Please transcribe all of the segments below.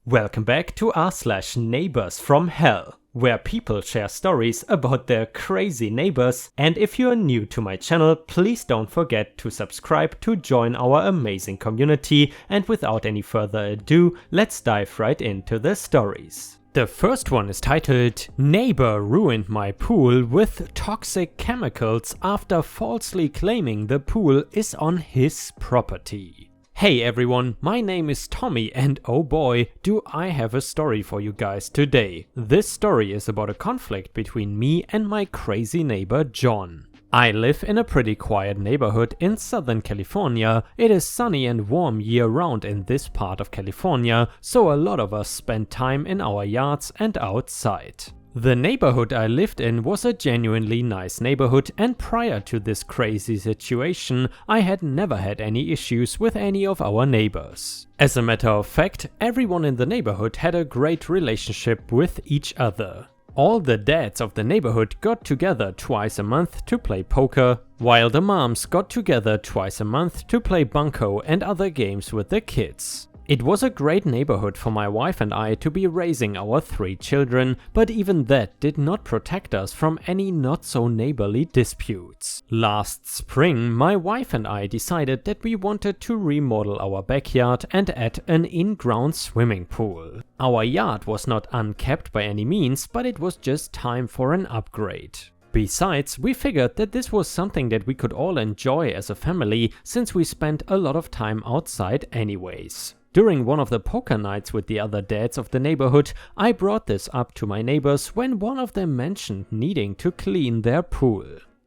Welcome back to r/neighbors from hell, where people share stories about their crazy neighbors. And if you're new to my channel, please don't forget to subscribe to join our amazing community. And without any further ado, let's dive right into the stories. The first one is titled "Neighbor Ruined My Pool with Toxic Chemicals After Falsely Claiming the Pool is on His Property." Hey everyone, my name is Tommy and oh boy, do I have a story for you guys today. This story is about a conflict between me and my crazy neighbor John. I live in a pretty quiet neighborhood in Southern California. It is sunny and warm year-round in this part of California, so a lot of us spend time in our yards and outside. The neighborhood I lived in was a genuinely nice neighborhood, and prior to this crazy situation, I had never had any issues with any of our neighbors. As a matter of fact, everyone in the neighborhood had a great relationship with each other. All the dads of the neighborhood got together twice a month to play poker, while the moms got together twice a month to play bunco and other games with the kids. It was a great neighborhood for my wife and I to be raising our 3 children, but even that did not protect us from any not so neighborly disputes. Last spring, my wife and I decided that we wanted to remodel our backyard and add an in-ground swimming pool. Our yard was not unkept by any means, but it was just time for an upgrade. Besides, we figured that this was something that we could all enjoy as a family, since we spent a lot of time outside anyways. During one of the poker nights with the other dads of the neighborhood, I brought this up to my neighbors when one of them mentioned needing to clean their pool.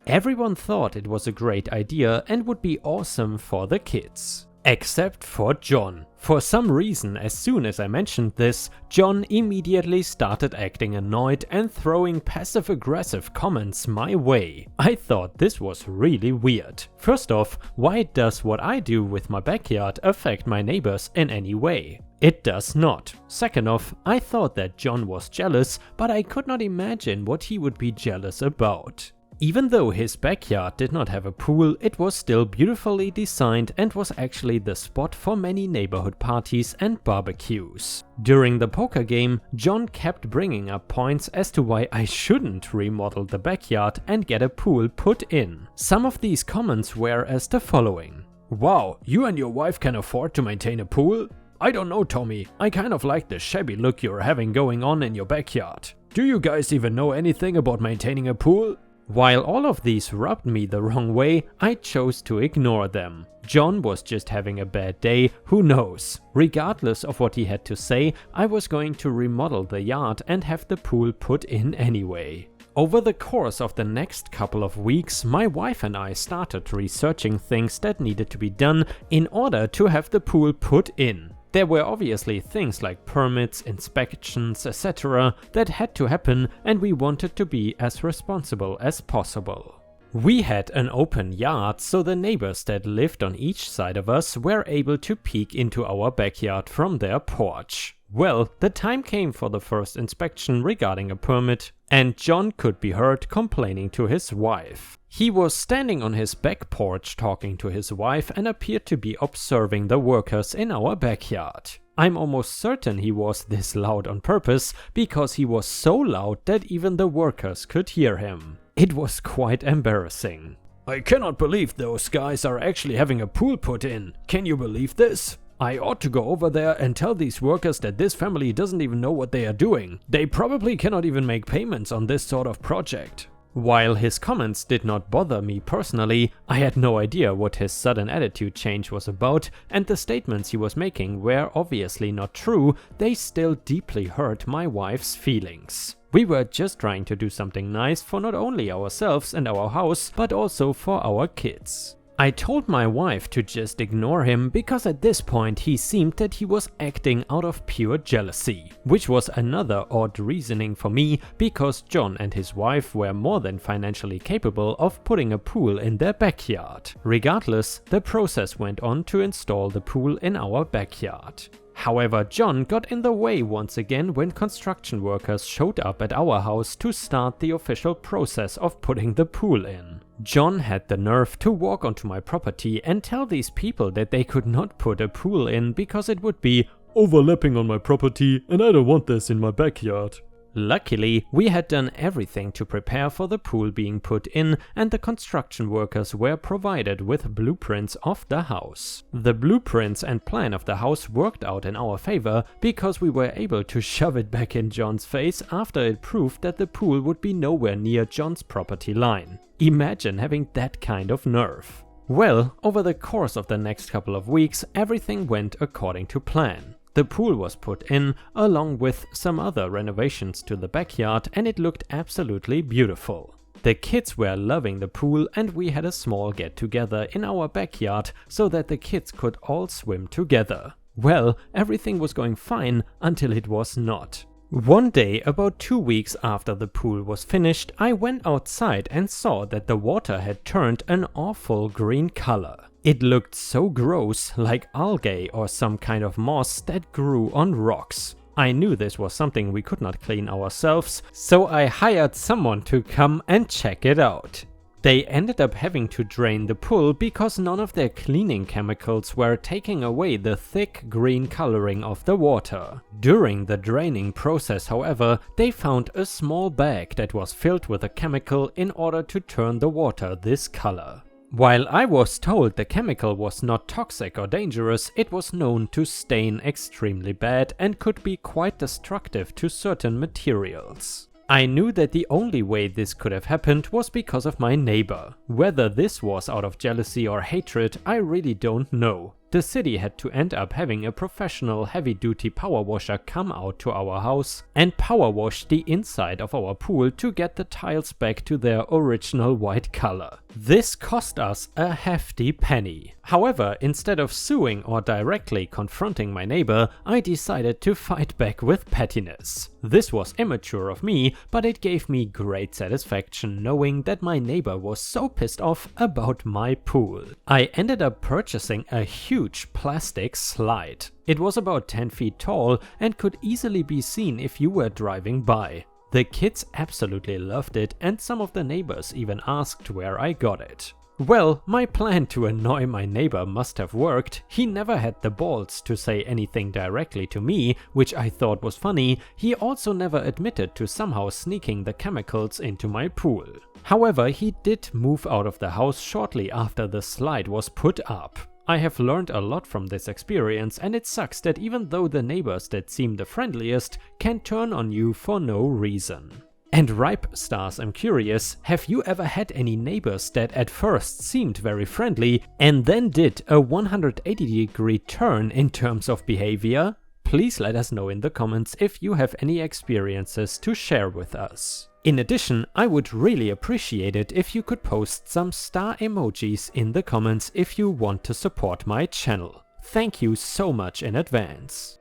Everyone thought it was a great idea and would be awesome for the kids. Except for John. For some reason, as soon as I mentioned this, John immediately started acting annoyed and throwing passive-aggressive comments my way. I thought this was really weird. First off, why does what I do with my backyard affect my neighbors in any way? It does not. Second off, I thought that John was jealous, but I could not imagine what he would be jealous about. Even though his backyard did not have a pool, it was still beautifully designed and was actually the spot for many neighborhood parties and barbecues. During the poker game, John kept bringing up points as to why I shouldn't remodel the backyard and get a pool put in. Some of these comments were as the following. "Wow, you and your wife can afford to maintain a pool? I don't know, Tommy, I kind of like the shabby look you're having going on in your backyard. Do you guys even know anything about maintaining a pool?" While all of these rubbed me the wrong way, I chose to ignore them. John was just having a bad day, who knows? Regardless of what he had to say, I was going to remodel the yard and have the pool put in anyway. Over the course of the next couple of weeks, my wife and I started researching things that needed to be done in order to have the pool put in. There were obviously things like permits, inspections, etc. that had to happen, and we wanted to be as responsible as possible. We had an open yard, so the neighbors that lived on each side of us were able to peek into our backyard from their porch. Well, the time came for the first inspection regarding a permit, and John could be heard complaining to his wife. He was standing on his back porch talking to his wife and appeared to be observing the workers in our backyard. I'm almost certain he was this loud on purpose, because he was so loud that even the workers could hear him. It was quite embarrassing. "I cannot believe those guys are actually having a pool put in. Can you believe this? I ought to go over there and tell these workers that this family doesn't even know what they are doing. They probably cannot even make payments on this sort of project." While his comments did not bother me personally, I had no idea what his sudden attitude change was about, and the statements he was making were obviously not true. They still deeply hurt my wife's feelings. We were just trying to do something nice for not only ourselves and our house, but also for our kids. I told my wife to just ignore him, because at this point he seemed that he was acting out of pure jealousy, which was another odd reasoning for me, because John and his wife were more than financially capable of putting a pool in their backyard. Regardless, the process went on to install the pool in our backyard. However, John got in the way once again when construction workers showed up at our house to start the official process of putting the pool in. John had the nerve to walk onto my property and tell these people that they could not put a pool in because it would be overlapping on my property and I don't want this in my backyard. Luckily, we had done everything to prepare for the pool being put in, and the construction workers were provided with blueprints of the house. The blueprints and plan of the house worked out in our favor because we were able to shove it back in John's face after it proved that the pool would be nowhere near John's property line. Imagine having that kind of nerve. Well, over the course of the next couple of weeks, everything went according to plan. The pool was put in, along with some other renovations to the backyard, and it looked absolutely beautiful. The kids were loving the pool, and we had a small get-together in our backyard so that the kids could all swim together. Well, everything was going fine until it was not. One day, about 2 weeks after the pool was finished, I went outside and saw that the water had turned an awful green color. It looked so gross, like algae or some kind of moss that grew on rocks. I knew this was something we could not clean ourselves, so I hired someone to come and check it out. They ended up having to drain the pool because none of their cleaning chemicals were taking away the thick green coloring of the water. During the draining process, however, they found a small bag that was filled with a chemical in order to turn the water this color. While I was told the chemical was not toxic or dangerous, it was known to stain extremely bad and could be quite destructive to certain materials. I knew that the only way this could have happened was because of my neighbor. Whether this was out of jealousy or hatred, I really don't know. The city had to end up having a professional heavy-duty power washer come out to our house and power wash the inside of our pool to get the tiles back to their original white color. This cost us a hefty penny. However, instead of suing or directly confronting my neighbor, I decided to fight back with pettiness. This was immature of me, but it gave me great satisfaction knowing that my neighbor was so pissed off about my pool. I ended up purchasing a huge plastic slide. It was about 10 feet tall and could easily be seen if you were driving by. The kids absolutely loved it, and some of the neighbors even asked where I got it. Well, my plan to annoy my neighbor must have worked. He never had the balls to say anything directly to me, which I thought was funny. He also never admitted to somehow sneaking the chemicals into my pool. However, he did move out of the house shortly after the slide was put up. I have learned a lot from this experience, and it sucks that even though the neighbors that seem the friendliest can turn on you for no reason. And Ripe Stars, I'm curious, have you ever had any neighbors that at first seemed very friendly and then did a 180-degree turn in terms of behavior? Please let us know in the comments if you have any experiences to share with us. In addition, I would really appreciate it if you could post some star emojis in the comments if you want to support my channel. Thank you so much in advance.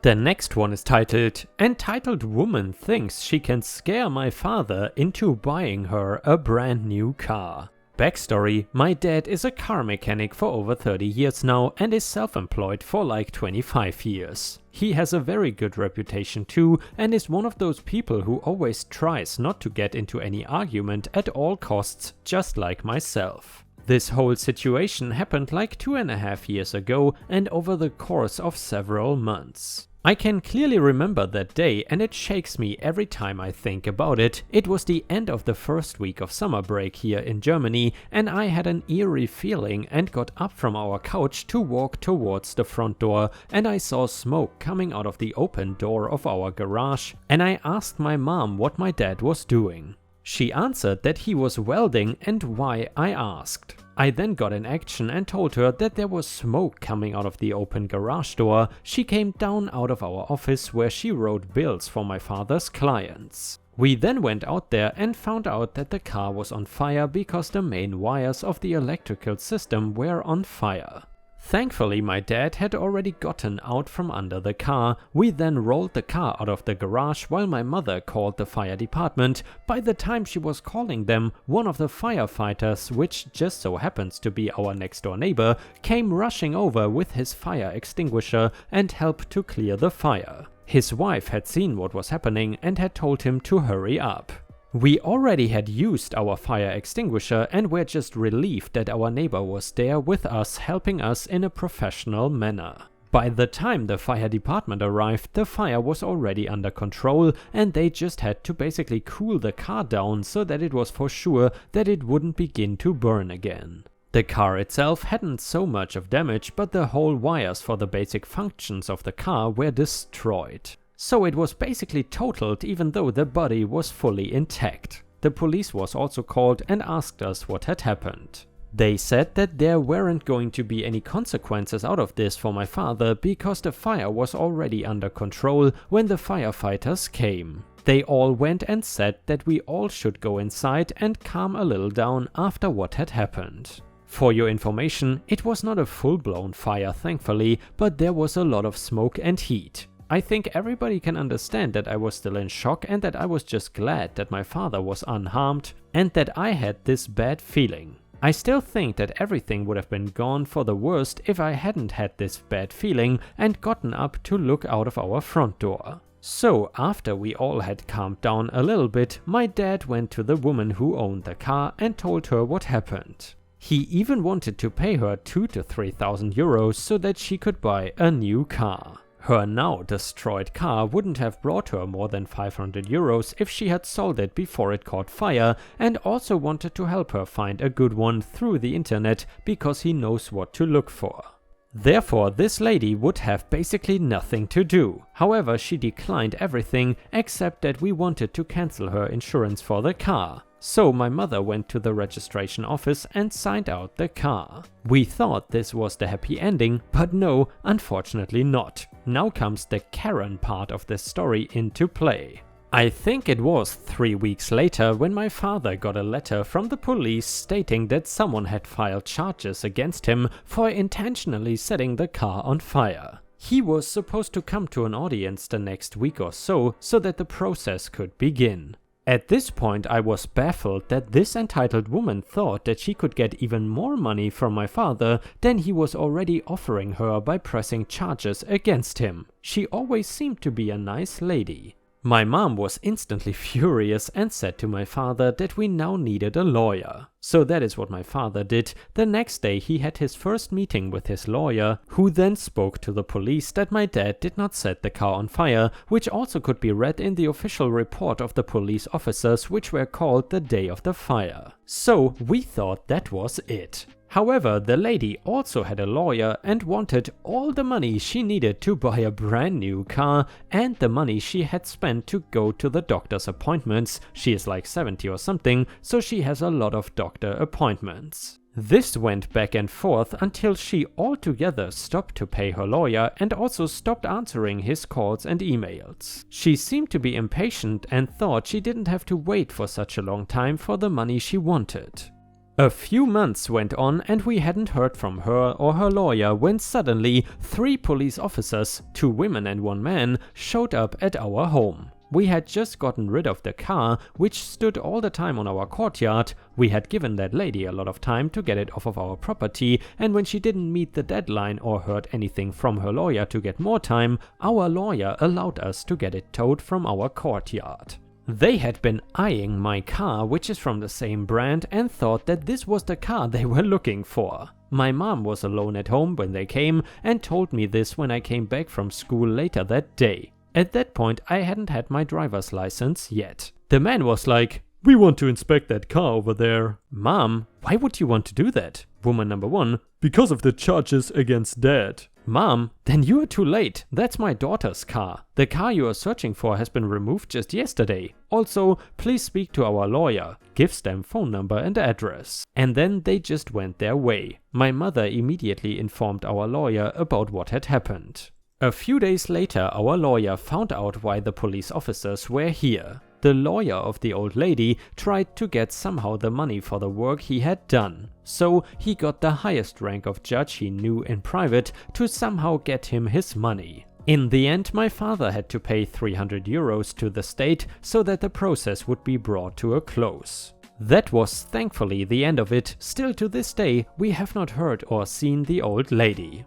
The next one is titled, "Entitled Woman Thinks She Can Scare My Father into Buying Her a Brand New Car." Backstory: my dad is a car mechanic for over 30 years now and is self-employed for like 25 years. He has a very good reputation too and is one of those people who always tries not to get into any argument at all costs, just like myself. This whole situation happened like 2.5 years ago and over the course of several months. I can clearly remember that day and it shakes me every time I think about it. It was the end of the first week of summer break here in Germany and I had an eerie feeling and got up from our couch to walk towards the front door, and I saw smoke coming out of the open door of our garage, and I asked my mom what my dad was doing. She answered that he was welding and why I asked. I then got in action and told her that there was smoke coming out of the open garage door. She came down out of our office where she wrote bills for my father's clients. We then went out there and found out that the car was on fire because the main wires of the electrical system were on fire. Thankfully, my dad had already gotten out from under the car. We then rolled the car out of the garage while my mother called the fire department. By the time she was calling them, one of the firefighters, which just so happens to be our next door neighbor, came rushing over with his fire extinguisher and helped to clear the fire. His wife had seen what was happening and had told him to hurry up. We already had used our fire extinguisher and were just relieved that our neighbor was there with us, helping us in a professional manner. By the time the fire department arrived, the fire was already under control and they just had to basically cool the car down so that it was for sure that it wouldn't begin to burn again. The car itself hadn't so much of damage, but the whole wires for the basic functions of the car were destroyed. So it was basically totaled even though the body was fully intact. The police was also called and asked us what had happened. They said that there weren't going to be any consequences out of this for my father because the fire was already under control when the firefighters came. They all went and said that we all should go inside and calm a little down after what had happened. For your information, it was not a full-blown fire thankfully, but there was a lot of smoke and heat. I think everybody can understand that I was still in shock and that I was just glad that my father was unharmed and that I had this bad feeling. I still think that everything would have been gone for the worst if I hadn't had this bad feeling and gotten up to look out of our front door. So after we all had calmed down a little bit, my dad went to the woman who owned the car and told her what happened. He even wanted to pay her 2,000 to 3,000 euros so that she could buy a new car. Her now destroyed car wouldn't have brought her more than 500 euros if she had sold it before it caught fire, and also wanted to help her find a good one through the internet because he knows what to look for. Therefore, this lady would have basically nothing to do. However, she declined everything except that we wanted to cancel her insurance for the car. So my mother went to the registration office and signed out the car. We thought this was the happy ending, but no, unfortunately not. Now comes the Karen part of the story into play. I think it was 3 weeks later when my father got a letter from the police stating that someone had filed charges against him for intentionally setting the car on fire. He was supposed to come to an audience the next week or so that the process could begin. At this point I was baffled that this entitled woman thought that she could get even more money from my father than he was already offering her by pressing charges against him. She always seemed to be a nice lady. My mom was instantly furious and said to my father that we now needed a lawyer. So that is what my father did. The next day he had his first meeting with his lawyer, who then spoke to the police that my dad did not set the car on fire, which also could be read in the official report of the police officers which were called the day of the fire. So we thought that was it. However, the lady also had a lawyer and wanted all the money she needed to buy a brand new car and the money she had spent to go to the doctor's appointments. She is like 70 or something, so she has a lot of doctor appointments. This went back and forth until she altogether stopped to pay her lawyer and also stopped answering his calls and emails. She seemed to be impatient and thought she didn't have to wait for such a long time for the money she wanted. A few months went on and we hadn't heard from her or her lawyer when suddenly 3 police officers, 2 women and 1 man, showed up at our home. We had just gotten rid of the car, which stood all the time on our courtyard. We had given that lady a lot of time to get it off of our property, and when she didn't meet the deadline or heard anything from her lawyer to get more time, our lawyer allowed us to get it towed from our courtyard. They had been eyeing my car, which is from the same brand, and thought that this was the car they were looking for. My mom was alone at home when they came and told me this when I came back from school later that day. At that point I hadn't had my driver's license yet. The man was like, "We want to inspect that car over there." "Mom, why would you want to do that?" Woman number 1, "Because of the charges against Dad." "Mom, then you are too late. That's my daughter's car. The car you are searching for has been removed just yesterday. Also, please speak to our lawyer." Gives them phone number and address. And then they just went their way. My mother immediately informed our lawyer about what had happened. A few days later, our lawyer found out why the police officers were here. The lawyer of the old lady tried to get somehow the money for the work he had done. So he got the highest rank of judge he knew in private to somehow get him his money. In the end, my father had to pay 300 euros to the state so that the process would be brought to a close. That was thankfully the end of it. Still to this day, we have not heard or seen the old lady.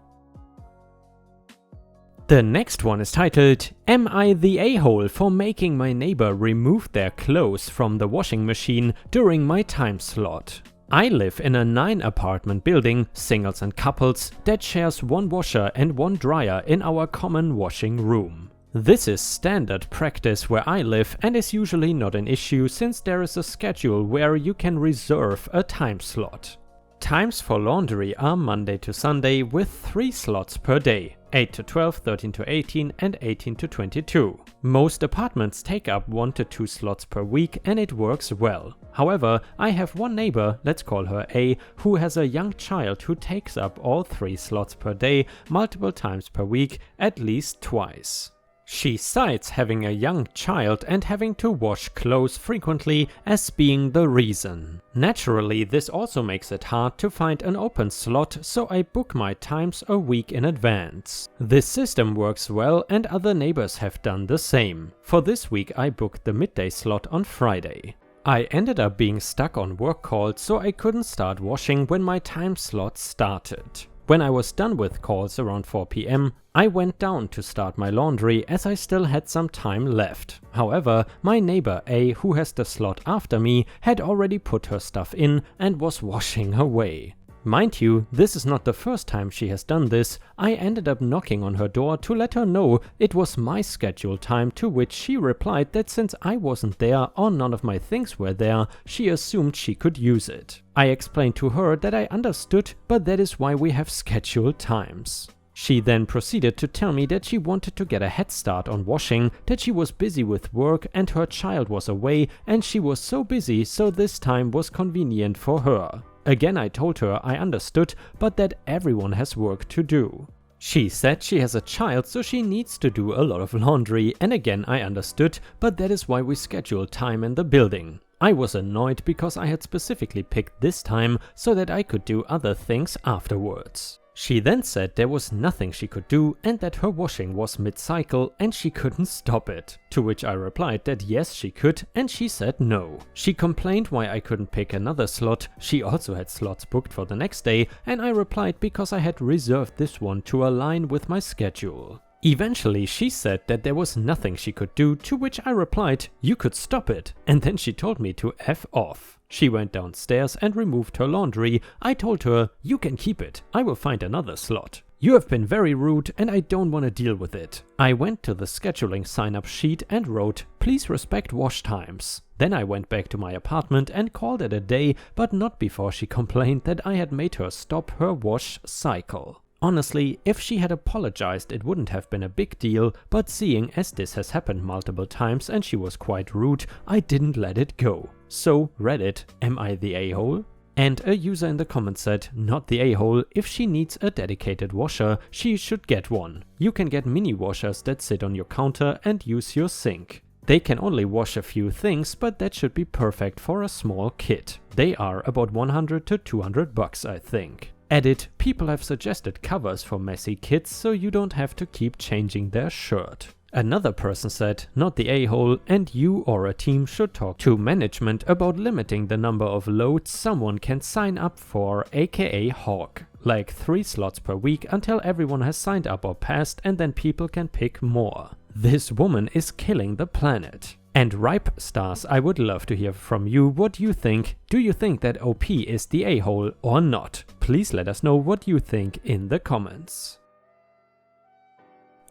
The next one is titled, "Am I the a-hole for making my neighbor remove their clothes from the washing machine during my time slot?" I live in a 9-apartment building, singles and couples, that shares one washer and one dryer in our common washing room. This is standard practice where I live and is usually not an issue since there is a schedule where you can reserve a time slot. Times for laundry are Monday to Sunday with 3 slots per day, 8 to 12, 13 to 18 and 18 to 22. Most apartments take up 1 to 2 slots per week and it works well. However, I have one neighbor, let's call her A, who has a young child who takes up all 3 slots per day multiple times per week, at least twice. She cites having a young child and having to wash clothes frequently as being the reason. Naturally, this also makes it hard to find an open slot, so I book my times a week in advance. This system works well and other neighbors have done the same. For this week I booked the midday slot on Friday. I ended up being stuck on work calls, so I couldn't start washing when my time slot started. When I was done with calls around 4 PM, I went down to start my laundry as I still had some time left. However, my neighbor A, who has the slot after me, had already put her stuff in and was washing away. Mind you, this is not the first time she has done this. I ended up knocking on her door to let her know it was my scheduled time, to which she replied that since I wasn't there or none of my things were there, she assumed she could use it. I explained to her that I understood, but that is why we have scheduled times. She then proceeded to tell me that she wanted to get a head start on washing, that she was busy with work and her child was away and she was so busy, so this time was convenient for her. Again, I told her I understood, but that everyone has work to do. She said she has a child, so she needs to do a lot of laundry, and again I understood, but that is why we scheduled time in the building. I was annoyed because I had specifically picked this time so that I could do other things afterwards. She then said there was nothing she could do and that her washing was mid-cycle and she couldn't stop it. To which I replied that yes she could, and she said no. She complained why I couldn't pick another slot. She also had slots booked for the next day, and I replied because I had reserved this one to align with my schedule. Eventually she said that there was nothing she could do, to which I replied, you could stop it, and then she told me to F off. She went downstairs and removed her laundry. I told her, you can keep it, I will find another slot. You have been very rude and I don't want to deal with it. I went to the scheduling sign-up sheet and wrote, please respect wash times. Then I went back to my apartment and called it a day, but not before she complained that I had made her stop her wash cycle. Honestly, if she had apologized it wouldn't have been a big deal, but seeing as this has happened multiple times and she was quite rude, I didn't let it go. So Reddit, am I the a-hole? And a user in the comments said, not the a-hole, if she needs a dedicated washer, she should get one. You can get mini washers that sit on your counter and use your sink. They can only wash a few things, but that should be perfect for a small kit. They are about 100 to 200 bucks, I think. Edit, people have suggested covers for messy kids so you don't have to keep changing their shirt. Another person said, not the a-hole, and you or a team should talk to management about limiting the number of loads someone can sign up for, aka hog. Like 3 slots per week until everyone has signed up or passed, and then people can pick more. This woman is killing the planet. And Ripe Stars, I would love to hear from you what you think. Do you think that OP is the a-hole or not? Please let us know what you think in the comments.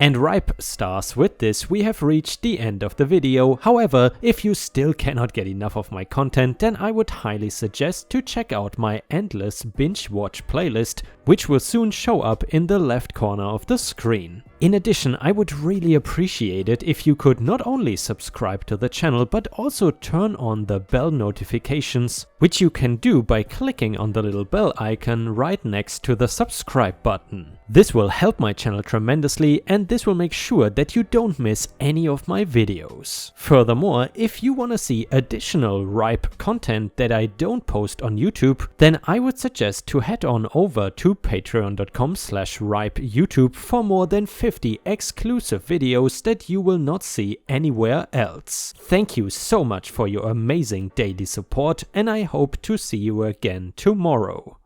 And Ripe Stars, with this we have reached the end of the video. However, if you still cannot get enough of my content, then I would highly suggest to check out my endless binge watch playlist, which will soon show up in the left corner of the screen. In addition, I would really appreciate it if you could not only subscribe to the channel, but also turn on the bell notifications, which you can do by clicking on the little bell icon right next to the subscribe button. This will help my channel tremendously, and this will make sure that you don't miss any of my videos. Furthermore, if you want to see additional Ripe content that I don't post on YouTube, then I would suggest to head on over to patreon.com/ripeyoutube for more than 50 exclusive videos that you will not see anywhere else. Thank you so much for your amazing daily support, and I hope to see you again tomorrow.